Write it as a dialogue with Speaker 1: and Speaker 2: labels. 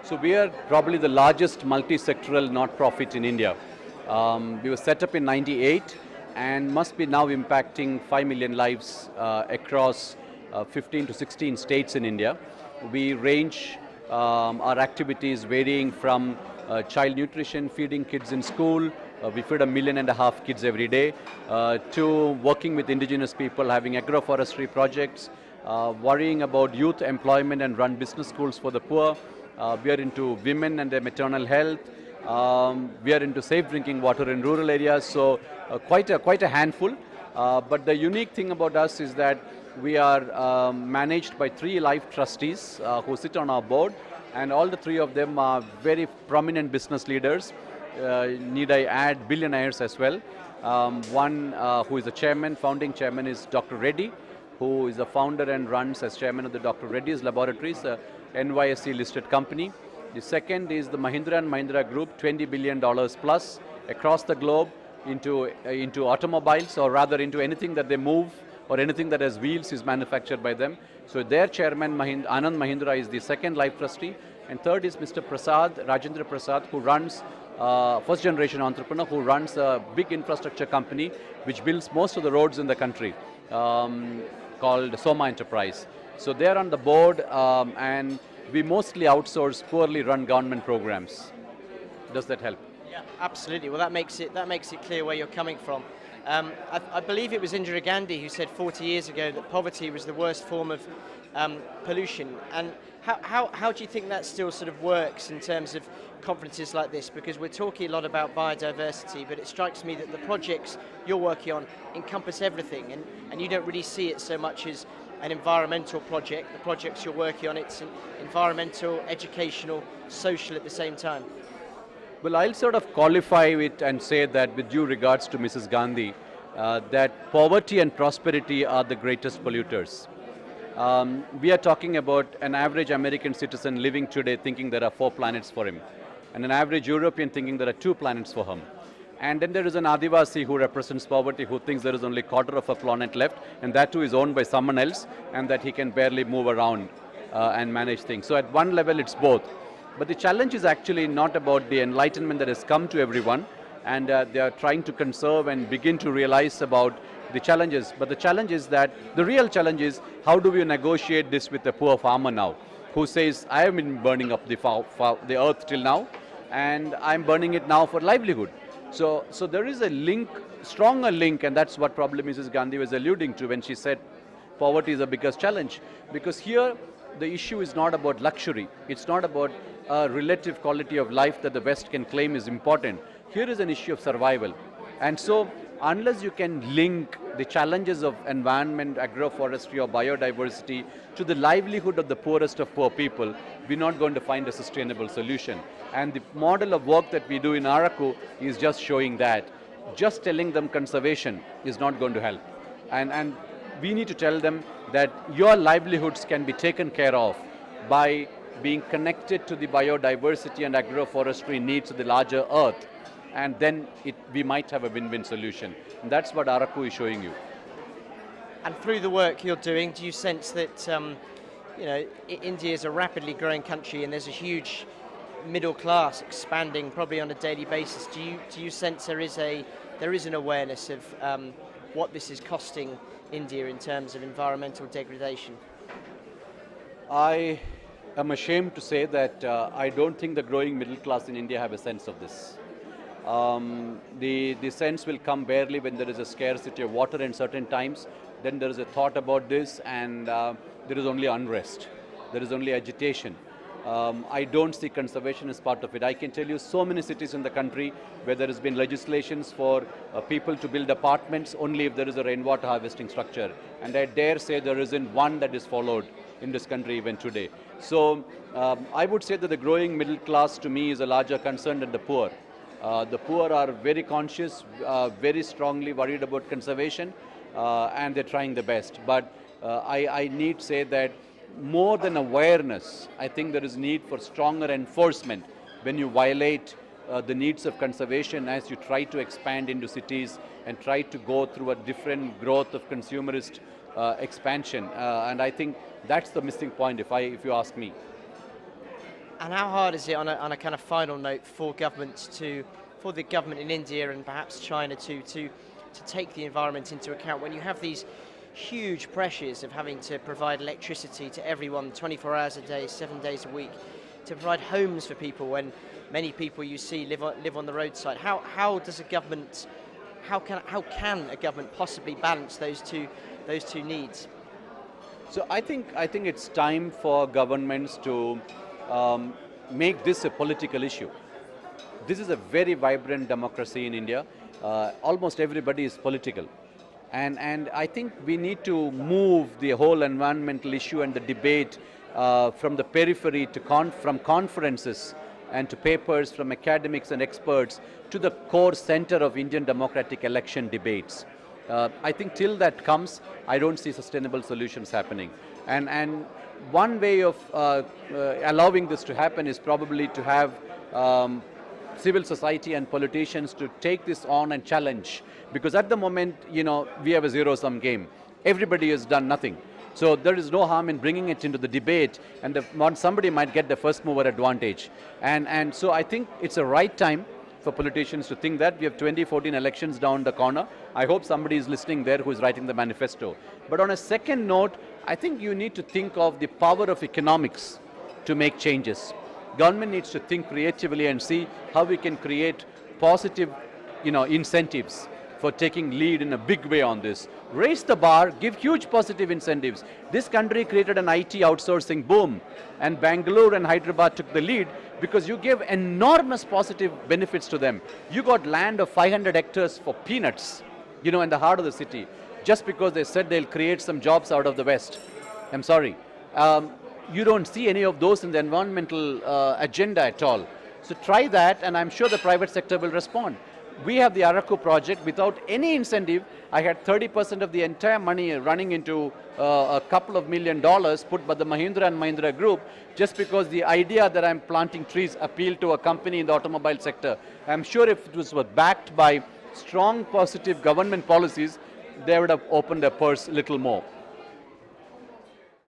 Speaker 1: So we are probably the largest multi-sectoral not-profit in India. We were set up in '98 and must be now impacting 5 million lives across 15 to 16 states in India. We range our activities varying from child nutrition, feeding kids in school, we feed 1.5 million kids every day, to working with indigenous people, having agroforestry projects, worrying about youth employment and run business schools for the poor. We are into women and their maternal health. We are into safe drinking water in rural areas, so quite a handful. But the unique thing about us is that we are managed by 3 life trustees who sit on our board, and all the 3 of them are very prominent business leaders. Need I add billionaires as well. One who is the chairman, founding chairman, is Dr. Reddy, who is the founder and runs as chairman of the Dr. Reddy's Laboratories, a NYSE listed company. The second is the Mahindra & Mahindra Group, $20 billion plus across the globe into automobiles, or rather into anything that they move or anything that has wheels is manufactured by them. So their chairman, Anand Mahindra, is the second life trustee. And third is Mr. Prasad, Rajendra Prasad, who runs, first generation entrepreneur, who runs a big infrastructure company which builds most of the roads in the country, called Soma Enterprise. So they're on the board, and we mostly outsource poorly run government programs. Does that help?
Speaker 2: Yeah, absolutely. Well, that makes it clear where you're coming from. I believe it was Indira Gandhi who said 40 years ago that poverty was the worst form of pollution. And how do you think that still sort of works in terms of conferences like this? Because we're talking a lot about biodiversity, but it strikes me that the projects you're working on encompass everything, and you don't really see it so much as an environmental project. The projects you're working on, it's environmental, educational, social at the same time.
Speaker 1: Well, I'll sort of qualify it and say that with due regards to Mrs. Gandhi, that poverty and prosperity are the greatest polluters. We are talking about an average American citizen living today thinking there are 4 planets for him, and an average European thinking there are 2 planets for him. And then there is an Adivasi who represents poverty, who thinks there is only quarter of a planet left, and that too is owned by someone else, and that he can barely move around and manage things. So at one level it's both. But the challenge is actually not about the enlightenment that has come to everyone, and they are trying to conserve and begin to realize about the challenges. But the challenge is that, the real challenge is, how do we negotiate this with the poor farmer now, who says, I have been burning up the earth till now, and I'm burning it now for livelihood. So there is a link, stronger link, and that's what probably Mrs. Gandhi was alluding to when she said poverty is the biggest challenge. Because here, the issue is not about luxury. It's not about a relative quality of life that the West can claim is important. Here is an issue of survival. And so, unless you can link the challenges of environment, agroforestry or biodiversity to the livelihood of the poorest of poor people, we're not going to find a sustainable solution. And the model of work that we do in Araku is just showing that. Just telling them conservation is not going to help. And we need to tell them that your livelihoods can be taken care of by being connected to the biodiversity and agroforestry needs of the larger earth, and then we might have a win-win solution. And that's what Araku is showing you.
Speaker 2: And through the work you're doing, do you sense that India is a rapidly growing country and there's a huge middle class expanding probably on a daily basis? Do you sense there is an awareness of what this is costing India in terms of environmental degradation?
Speaker 1: I am ashamed to say that I don't think the growing middle class in India have a sense of this. The sense will come barely when there is a scarcity of water in certain times. Then there is a thought about this, and there is only unrest. There is only agitation. I don't see conservation as part of it. I can tell you so many cities in the country where there has been legislations for people to build apartments only if there is a rainwater harvesting structure. And I dare say there isn't one that is followed in this country even today. So I would say that the growing middle class to me is a larger concern than the poor. The poor are very conscious, very strongly worried about conservation, and they're trying their best. But I need to say that more than awareness, I think there is need for stronger enforcement when you violate the needs of conservation as you try to expand into cities and try to go through a different growth of consumerist expansion. And I think that's the missing point if you ask me.
Speaker 2: And how hard is it on a kind of final note for for the government in India and perhaps China to take the environment into account when you have these huge pressures of having to provide electricity to everyone 24 hours a day, 7 days a week, to provide homes for people when many people you see live on the roadside? How does a government, how can a government possibly balance those two needs?
Speaker 1: So I think it's time for governments to make this a political issue. This is a very vibrant democracy in India. Almost everybody is political. And I think we need to move the whole environmental issue and the debate from the periphery to from conferences and to papers from academics and experts to the core center of Indian democratic election debates. I think till that comes, I don't see sustainable solutions happening. And one way of allowing this to happen is probably to have civil society and politicians to take this on and challenge. Because at the moment, we have a zero-sum game. Everybody has done nothing. So there is no harm in bringing it into the debate, and somebody might get the first mover advantage. And so I think it's a right time for politicians to think that. We have 2014 elections down the corner. I hope somebody is listening there who is writing the manifesto. But on a second note, I think you need to think of the power of economics to make changes. Government needs to think creatively and see how we can create positive, incentives for taking lead in a big way on this. Raise the bar, give huge positive incentives. This country created an IT outsourcing boom, and Bangalore and Hyderabad took the lead because you gave enormous positive benefits to them. You got land of 500 hectares for peanuts, in the heart of the city, just because they said they'll create some jobs out of the West. I'm sorry. You don't see any of those in the environmental agenda at all. So try that, and I'm sure the private sector will respond. We have the Araku project without any incentive. I had 30% of the entire money running into a couple of $1 million put by the Mahindra and Mahindra group, just because the idea that I'm planting trees appealed to a company in the automobile sector. I'm sure if it was backed by strong positive government policies, they would have opened their purse a little more.